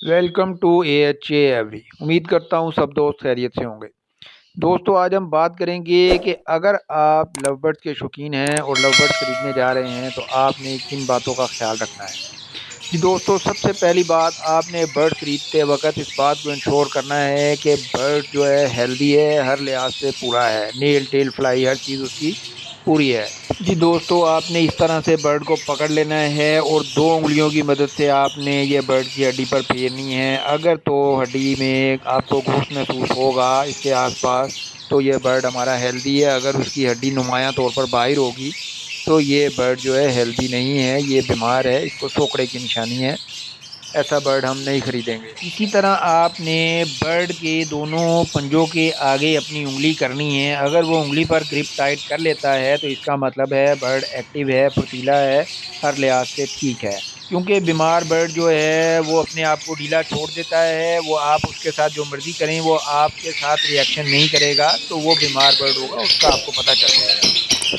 Welcome to AHA every. उम्मीद करता हूँ सब दोस्त खैरियत से होंगे। दोस्तों, आज हम बात करेंगे कि अगर आप लव बर्ड्स के शौकीन हैं और लव बर्ड्स खरीदने जा रहे हैं तो आपने किन बातों का ख्याल रखना है। जी दोस्तों, सबसे पहली बात, आपने बर्ड खरीदते वक्त इस बात को इंश्योर करना है कि बर्ड जो है हेल्दी है, हर लिहाज से पूरा है, नेल टेल फ्लाई हर चीज़ उसकी पूरी है। जी दोस्तों, आपने इस तरह से बर्ड को पकड़ लेना है और दो उंगलियों की मदद से आपने ये बर्ड की हड्डी पर फेरनी है। अगर तो हड्डी में आपको घूस महसूस होगा इसके आसपास तो ये बर्ड हमारा हेल्दी है। अगर उसकी हड्डी नुमायां तौर पर बाहर होगी तो ये बर्ड जो है हेल्दी नहीं है, ये बीमार है, इसको सोकड़े की निशानी है। ऐसा बर्ड हम नहीं खरीदेंगे। इसी तरह आपने बर्ड के दोनों पंजों के आगे अपनी उंगली करनी है। अगर वो उंगली पर ग्रिप टाइट कर लेता है तो इसका मतलब है बर्ड एक्टिव है, फुर्तीला है, हर लिहाज से ठीक है। क्योंकि बीमार बर्ड जो है वो अपने आप को ढीला छोड़ देता है, वो आप उसके साथ जो मर्ज़ी करें वो आपके साथ रिएक्शन नहीं करेगा, तो वो बीमार बर्ड होगा, उसका आपको पता चल जाएगा।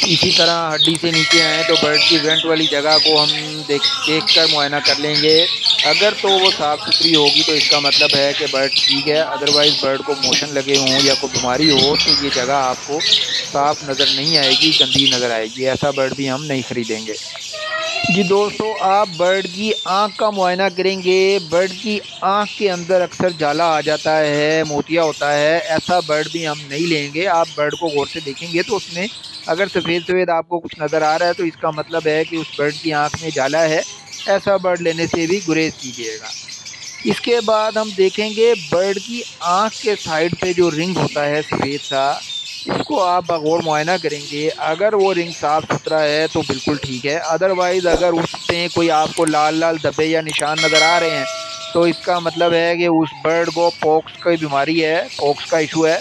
इसी तरह हड्डी से नीचे आए तो बर्ड की वेंट वाली जगह को हम देख कर मुआयना कर लेंगे। अगर तो वो साफ़ सुथरी होगी तो इसका मतलब है कि बर्ड ठीक है। अदरवाइज़ बर्ड को मोशन लगे हों या कोई बीमारी हो तो ये जगह आपको साफ़ नज़र नहीं आएगी, गंदी नज़र आएगी। ऐसा बर्ड भी हम नहीं खरीदेंगे। जी दोस्तों, आप बर्ड की आँख का मुआयना करेंगे। बर्ड की आँख के अंदर अक्सर जाला आ जाता है, मोतिया होता है, ऐसा बर्ड भी हम नहीं लेंगे। आप बर्ड को गौर से देखेंगे तो उसमें अगर सफ़ेद सफ़ेद आपको कुछ नज़र आ रहा है तो इसका मतलब है कि उस बर्ड की आँख में जाला है। ऐसा बर्ड लेने से भी गुरेज कीजिएगा। इसके बाद हम देखेंगे बर्ड की आँख के साइड पे जो रिंग होता है सफ़ेद सा, इसको आप बगौर मुआयना करेंगे। अगर वो रिंग साफ़ सुथरा है तो बिल्कुल ठीक है। अदरवाइज़ अगर उसमें कोई आपको लाल लाल धब्बे या निशान नज़र आ रहे हैं तो इसका मतलब है कि उस बर्ड को पॉक्स की बीमारी है, पॉक्स का इशू है।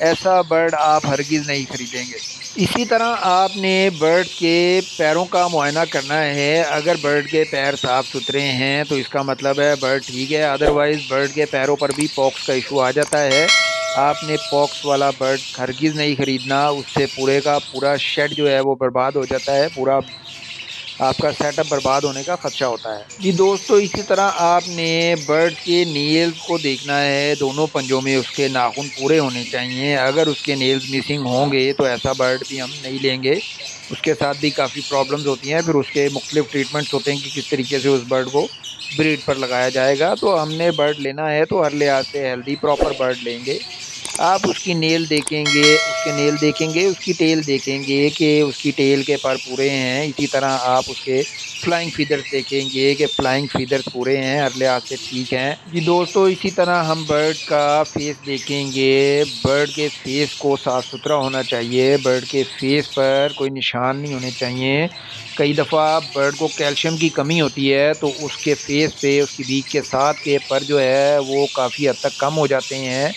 ऐसा बर्ड आप हरगिज़ नहीं खरीदेंगे। इसी तरह आपने बर्ड के पैरों का मुआयना करना है। अगर बर्ड के पैर साफ़ सुथरे हैं तो इसका मतलब है बर्ड ठीक है। अदरवाइज़ बर्ड के पैरों पर भी पॉक्स का इशू आ जाता है। आपने पॉक्स वाला बर्ड हरगिज़ नहीं ख़रीदना, उससे पूरे का पूरा शेड जो है वो बर्बाद हो जाता है, पूरा आपका सेटअप बर्बाद होने का ख़दशा होता है। जी दोस्तों, इसी तरह आपने बर्ड के नेल्स को देखना है। दोनों पंजों में उसके नाखून पूरे होने चाहिए। अगर उसके नेल्स मिसिंग होंगे तो ऐसा बर्ड भी हम नहीं लेंगे। उसके साथ भी काफ़ी प्रॉब्लम्स होती हैं, फिर उसके मुख्तलिफ ट्रीटमेंट्स होते हैं कि किस तरीके से उस बर्ड को ब्रीड पर लगाया जाएगा। तो हमने बर्ड लेना है तो हर लिहाज से हेल्दी प्रॉपर बर्ड लेंगे। आप उसकी नेल देखेंगे, उसके नेल देखेंगे, उसकी टेल देखेंगे कि उसकी टेल के पर पूरे हैं। इसी तरह आप उसके फ्लाइंग फीदर्स देखेंगे कि फ्लाइंग फीदर्स पूरे हैं, हर लिहाज से ठीक हैं। जी दोस्तों, इसी तरह हम बर्ड का फेस देखेंगे। बर्ड के फेस को साफ़ सुथरा होना चाहिए, बर्ड के फेस पर कोई निशान नहीं होने चाहिए। कई दफ़ा बर्ड को कैल्शियम की कमी होती है तो उसके फेस पे, उसकी बीक के साथ के पर जो है वो काफ़ी हद तक कम हो जाते हैं।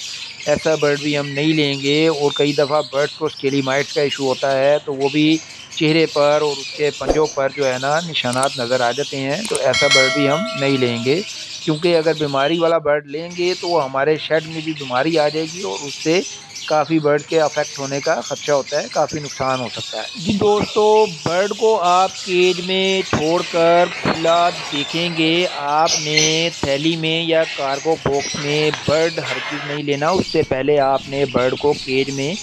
ऐसा बर्ड भी हम नहीं लेंगे। और कई दफ़ा बर्ड्स को स्केलीमाइट्स का इशू होता है तो वो भी चेहरे पर और उसके पंजों पर जो है ना निशानात नज़र आ जाते हैं, तो ऐसा बर्ड भी हम नहीं लेंगे। क्योंकि अगर बीमारी वाला बर्ड लेंगे तो वो हमारे शेड में भी बीमारी आ जाएगी और उससे काफ़ी बर्ड के अफेक्ट होने का खदशा होता है, काफ़ी नुकसान हो सकता है। जी दोस्तों, बर्ड को आप केज में छोड़कर खुला देखेंगे। आपने थैली में या कार्गो बॉक्स में बर्ड हरगिज़ नहीं लेना। उससे पहले आपने बर्ड को केज में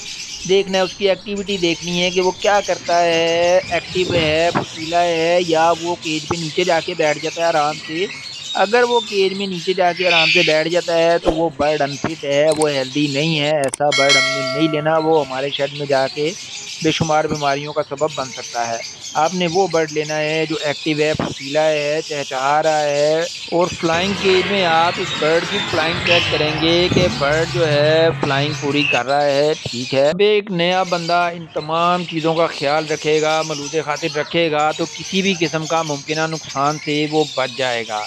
देखना है, उसकी एक्टिविटी देखनी है कि वो क्या करता है, एक्टिव है, फुर्तीला है, या वो केज पे नीचे जाके बैठ जाता है आराम से। अगर वो केज में नीचे जाके आराम से बैठ जाता है तो वो बर्ड अनफिट है, वो हेल्दी नहीं है। ऐसा बर्ड हमने नहीं लेना, वो हमारे शेड में जाके बेशुमार बीमारियों का सबब बन सकता है। आपने वो बर्ड लेना है जो एक्टिव है, फुर्तीला है, चहचहा रहा है। और फ्लाइंग केज में आप इस बर्ड की फ्लाइंग चेक करेंगे कि बर्ड जो है फ्लाइंग पूरी कर रहा है, ठीक है। अब एक नया बंदा इन तमाम चीज़ों का ख्याल रखेगा, मलूज़ खातिर रखेगा, तो किसी भी किस्म का मुमकिन नुकसान से वो बच जाएगा।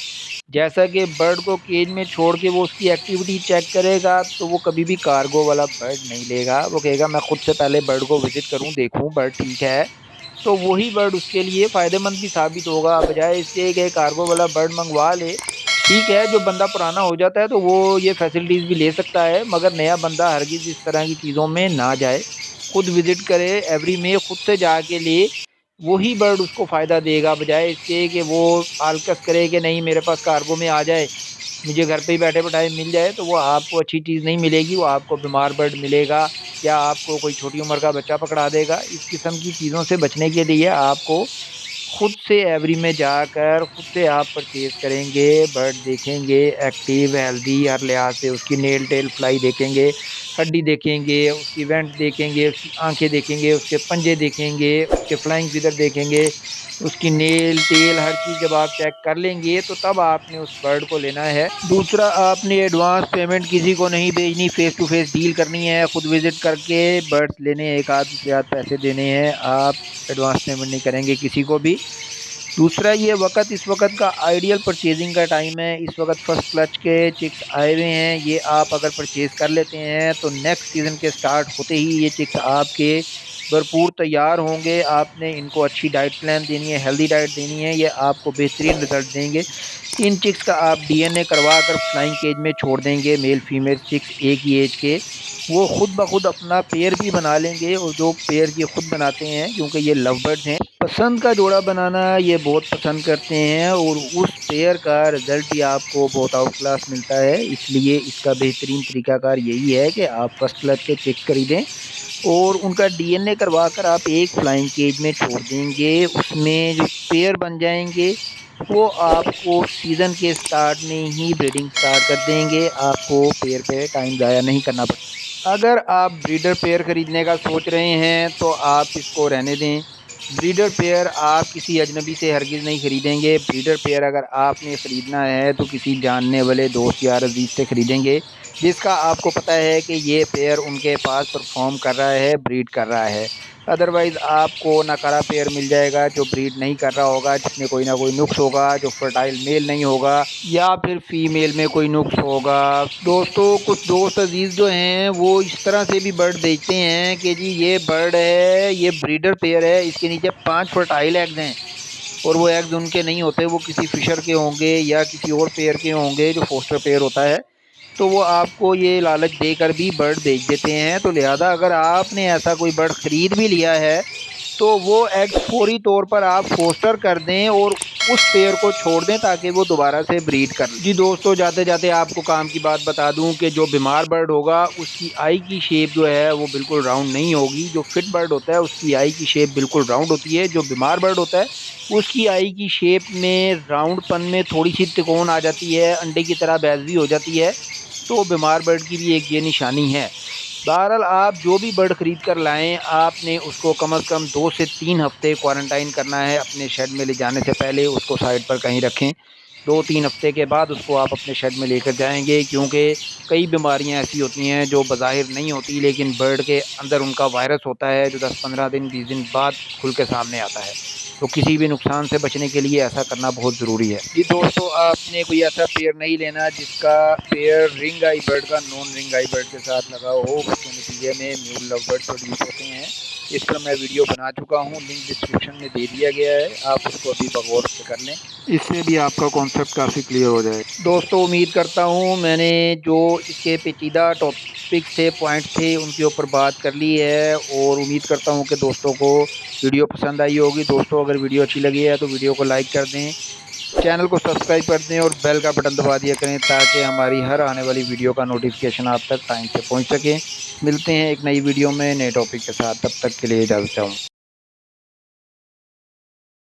जैसा कि बर्ड को केज में छोड़ के वो उसकी एक्टिविटी चेक करेगा तो वो कभी भी कार्गो वाला बर्ड नहीं लेगा। वो कहेगा मैं खुद से पहले बर्ड को विज़िट करूं, देखूं बर्ड ठीक है, तो वही बर्ड उसके लिए फ़ायदेमंद भी साबित होगा, बजाय इसके कि कार्गो वाला बर्ड मंगवा ले। ठीक है, जो बंदा पुराना हो जाता है तो वो ये फैसिलिटीज़ भी ले सकता है, मगर नया बंदा हरगिज़ इस तरह की चीज़ों में ना जाए। खुद विज़िट करे, एवरी में खुद से जाके ले, वही बर्ड उसको फ़ायदा देगा, बजाय इसके कि वो आलकस करे कि नहीं मेरे पास कार्गो में आ जाए। مجھے گھر پہ ہی بیٹھے بٹھائے مل جائے تو وہ آپ کو اچھی چیز نہیں ملے گی، وہ آپ کو بیمار برڈ ملے گا، یا آپ کو کوئی چھوٹی عمر کا بچہ پکڑا دے گا۔ اس قسم کی چیزوں سے بچنے کے لیے آپ کو خود سے ایوری میں جا کر خود سے آپ پرچیز کریں گے، برڈ دیکھیں گے ایکٹیو ہیلدی ہر لحاظ سے، اس کی نیل ٹیل فلائی دیکھیں گے، ہڈی دیکھیں گے، اس کی وینٹ دیکھیں گے، اس کی آنکھیں دیکھیں گے، اس کے پنجے دیکھیں گے، اس کے فلائنگ فیدر دیکھیں گے، اس کی نیل ٹیل ہر چیز جب آپ چیک کر لیں گے تو تب آپ نے اس برڈ کو لینا ہے۔ دوسرا، آپ نے ایڈوانس پیمنٹ کسی کو نہیں بھیجنی، فیس ٹو فیس ڈیل کرنی ہے، خود وزٹ کر کے برڈ لینے، ایک آدھ سے زیادہ پیسے دینے ہیں، آپ ایڈوانس پیمنٹ نہیں کریں گے کسی کو بھی۔ دوسرا، یہ وقت اس وقت کا آئیڈیل پرچیزنگ کا ٹائم ہے، اس وقت فرسٹ کلچ کے چکس آئے ہوئے ہیں، یہ آپ اگر پرچیز کر لیتے ہیں تو نیکسٹ سیزن کے سٹارٹ ہوتے ہی یہ چکس آپ کے بھرپور تیار ہوں گے۔ آپ نے ان کو اچھی ڈائٹ پلان دینی ہے، ہیلدی ڈائٹ دینی ہے، یہ آپ کو بہترین رزلٹ دیں گے۔ ان چکس کا آپ ڈی این اے کروا کر فلائنگ کیج میں چھوڑ دیں گے، میل فیمیل چکس ایک ہی ایج کے، وہ خود بخود اپنا پیئر بھی بنا لیں گے، اور جو پیئر یہ خود بناتے ہیں کیونکہ یہ لو برڈز ہیں، پسند کا جوڑا بنانا یہ بہت پسند کرتے ہیں، اور اس پیئر کا رزلٹ بھی آپ کو بہت آؤٹ کلاس ملتا ہے۔ اس لیے اس کا بہترین طریقہ کار یہی ہے کہ آپ فرسٹ کلچ کے چکس خریدیں اور ان کا ڈی این اے کروا کر آپ ایک فلائنگ کیج میں چھوڑ دیں گے، اس میں جو پیئر بن جائیں گے وہ آپ کو سیزن کے سٹارٹ میں ہی بریڈنگ سٹارٹ کر دیں گے، آپ کو پیئر پہ ٹائم ضائع نہیں کرنا پڑتا۔ اگر آپ بریڈر پیئر خریدنے کا سوچ رہے ہیں تو آپ اس کو رہنے دیں، بریڈر پیئر آپ کسی اجنبی سے ہرگز نہیں خریدیں گے۔ بریڈر پیئر اگر آپ نے خریدنا ہے تو کسی جاننے والے دوست یا عزیز سے خریدیں گے، جس کا آپ کو پتہ ہے کہ یہ پیئر ان کے پاس پرفارم کر رہا ہے، بریڈ کر رہا ہے۔ ادروائز آپ کو ناکارہ پیئر مل جائے گا جو بریڈ نہیں کر رہا ہوگا، جس میں کوئی نہ کوئی نقص ہوگا، جو فرٹائل میل نہیں ہوگا، یا پھر فیمیل میں کوئی نقص ہوگا۔ دوستو، کچھ دوست عزیز جو ہیں وہ اس طرح سے بھی برڈ بیچتے ہیں کہ جی یہ برڈ ہے، یہ بریڈر پیئر ہے، اس کے نیچے 5 فرٹائل ایگز ہیں، اور وہ ایگز ان کے نہیں ہوتے، وہ کسی فشر کے ہوں گے یا کسی اور پیئر کے ہوں گے جو فوسٹر پیئر ہوتا ہے، تو وہ آپ کو یہ لالچ دے کر بھی برڈ بیچ دیتے ہیں۔ تو لہذا اگر آپ نے ایسا کوئی برڈ خرید بھی لیا ہے تو وہ ایگز فوری طور پر آپ فوسٹر کر دیں اور اس پیئر کو چھوڑ دیں تاکہ وہ دوبارہ سے بریڈ کر لیں۔ جی دوستو، جاتے جاتے آپ کو کام کی بات بتا دوں کہ جو بیمار برڈ ہوگا اس کی آئی کی شیپ جو ہے وہ بالکل راؤنڈ نہیں ہوگی، جو فٹ برڈ ہوتا ہے اس کی آئی کی شیپ بالکل راؤنڈ ہوتی ہے، جو بیمار برڈ ہوتا ہے اس کی آئی کی شیپ میں راؤنڈ پن میں تھوڑی سی تکون آ جاتی ہے، انڈے کی طرح بیضوی ہو جاتی ہے، تو بیمار برڈ کی بھی ایک یہ نشانی ہے۔ بہرحال آپ جو بھی برڈ خرید کر لائیں، آپ نے اس کو کم از کم 2 سے 3 ہفتے کوارنٹائن کرنا ہے، اپنے شیڈ میں لے جانے سے پہلے اس کو سائڈ پر کہیں رکھیں، 2-3 ہفتے کے بعد اس کو آپ اپنے شیڈ میں لے کر جائیں گے، کیونکہ کئی بیماریاں ایسی ہوتی ہیں جو بظاہر نہیں ہوتی لیکن برڈ کے اندر ان کا وائرس ہوتا ہے جو 10-15 دن 20 دن بعد کھل کے سامنے آتا ہے، تو کسی بھی نقصان سے بچنے کے لیے ایسا کرنا بہت ضروری ہے۔ جی دوستو، آپ نے کوئی ایسا پیئر نہیں لینا جس کا پیئر رنگ آئی برڈ کا نان رنگ آئی برڈ کے ساتھ لگا ہو، اس کے نتیجے میں میول لو برڈ پروڈیوس ہوتے ہیں۔ اس پر میں ویڈیو بنا چکا ہوں، لنک ڈسکرپشن میں دے دیا گیا ہے، آپ اس کو ابھی بغور سے کر لیں، اس سے بھی آپ کا کانسیپٹ کافی کلیئر ہو جائے۔ دوستو، امید کرتا ہوں میں نے جو اس کے پیچیدہ ٹاپکس تھے، پوائنٹس تھے، ان کے اوپر بات کر لی ہے، اور امید کرتا ہوں کہ دوستوں کو ویڈیو پسند آئی ہوگی۔ دوستو، اگر ویڈیو اچھی لگی ہے تو ویڈیو کو لائک کر دیں، چینل کو سبسکرائب کر دیں اور بیل کا بٹن دبا دیا کریں تاکہ ہماری ہر آنے والی ویڈیو کا نوٹیفیکیشن آپ تک ٹائم سے پہنچ سکے۔ ملتے ہیں ایک نئی ویڈیو میں نئے ٹاپک کے ساتھ، تب تک کے لیے اجازت چاہوں۔